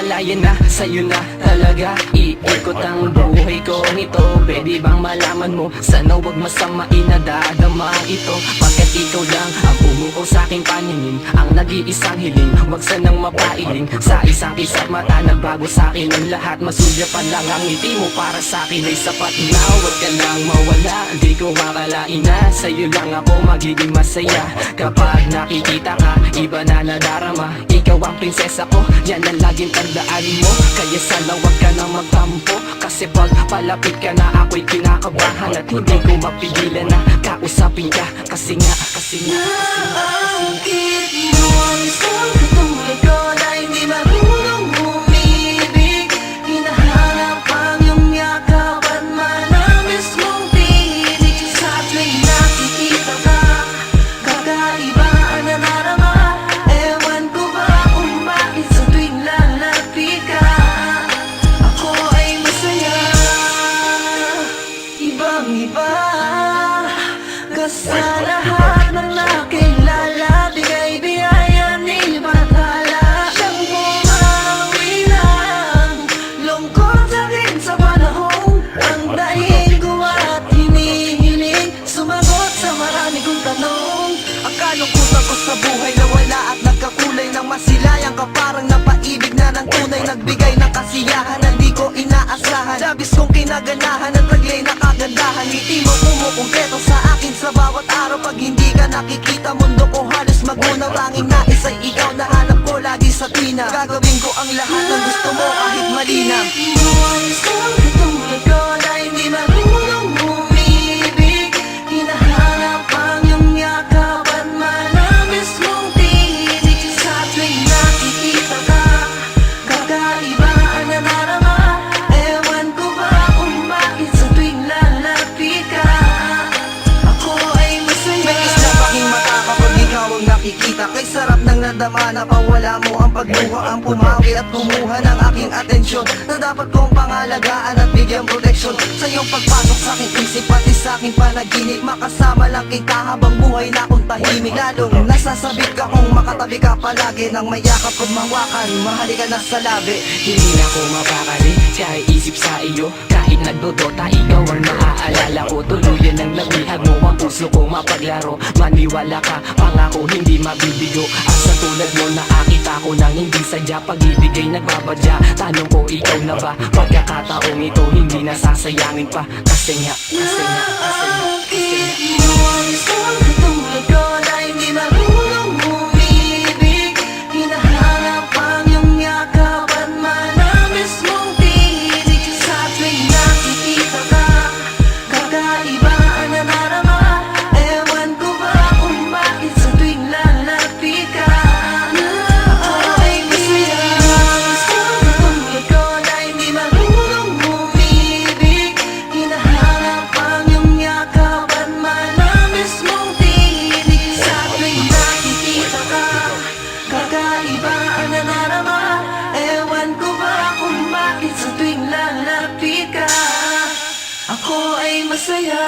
malaya na, sa'yo na talaga iikot ang buhay ko nito. Pwede bang malaman mo, sana wag masamain na dadama ito. Pagkat ikaw lang ang bumuo sa aking paningin, ang nag-iisang hiling, wag sanang mapailing. Sa isang kisap mata nagbago sa akin ang lahat. Masulya pa lang ang ngiti mo para sa akin ay sapat na. Wag ka lang mawala, di ko makalain na sa'yo lang ako magiging masaya. Kapag nakikita ka, iba na nadarama. Ikaw ang prinsesa ko, yan ang laging tandaan mo. Kaya sana wag ka na magtampo, kasi pag palapit ka na ako'y kinakabahan. At hindi ko mapigilan na kausapin ka, kasi nga Bakit mo ang isang katulad ko na hindi marunong umibig? Hinahanap ang iyong yakap at manamis mong tinig. Sa tuwing nakikita ka, kakaiba ang nanarama. Ewan ko ba kung bakit sa tuwing lalapit ka, ako ay masaya. Ibang-iba ka sa lahat ng nakilala. Bigay biyaya ni Bathala, siyang bumawi ng lungkot sa akin sa panahon. Ang dahilan ko at hinihiling, sumagot sa marami kong tanong. Ang kalungkutan ko sa buhay na wala at nagkakulay ng masilayang ka, parang napaibig na ng tunay, nagbigay ng kasiyahan na di ko inaasahan. Labis kong kinaganahan at taglay na kagandahan. Ngiti mo kumukumpleto sa akin sa bawat araw. Pag hindi ka nakikita, mundo ko halos magunaw. Tanging nais ay ikaw, nahanap ko lagi sa tuwina. Gagawin ko ang lahat ng gusto mo kahit malinaw. Bakit mo ang isang katulad ko na hindi marunong umibig? Hinahanap ang iyong yakap at manamis mong tinig. Sa tuwing nakikita ka, kakaiba ang nanarama. Ewan ko ba kung bakit sa tuwing lalapit ka, ako ay masaya. May isla paking mata kapag ikaw ang nakikita. Kay sarap ng nadama na pawala mo ang pagluha, ang pumawi at kumuha ng aking atensyon, na dapat kong pangalagaan at bigyan proteksyon. Sa iyong pagpasok sa aking isip, pati sa aking panaginip, makasama lang kita habang buhay na akong tahimik. Lalong nasasabik ka kung makatabi ka palagi, nang mayakap ko't mawakan, mahali ka na sa labi. hindi na ako mapakali kahit isip sa iyo. Kahit nagdodota, ikaw ang naaalala ko. Tuluyan ang nabihag mo ang puso ko mapaglaro. Maniwala ka, pangako hindi mabibigo. At sa tulad mo nakakita ko nang hindi sadya, pag-ibigay nagbabadya. Tanong ko, ikaw na ba? Pagkakataong ito hindi nasasayangin pa, kasi nga Bakit mo ang isang katulad ko na hindi marunong umibig? Hinahanap ang iyong yakap at manamis mong tinig. Sa tuwing nakikita ka, kakaiba ang nanarama. Ewan ko ba kung bakit sa tuwing lalapit ka, ako ay masaya. Isang katulad ko na hindi marunong umibig. Hinahanap ang iyong yakap at manamis mong tinig. Sa tuwing nakikita ka, kakaiba ang nanarama. Ewan ko ba kung bakit sa tuwing lalapit ka, ako ay masaya.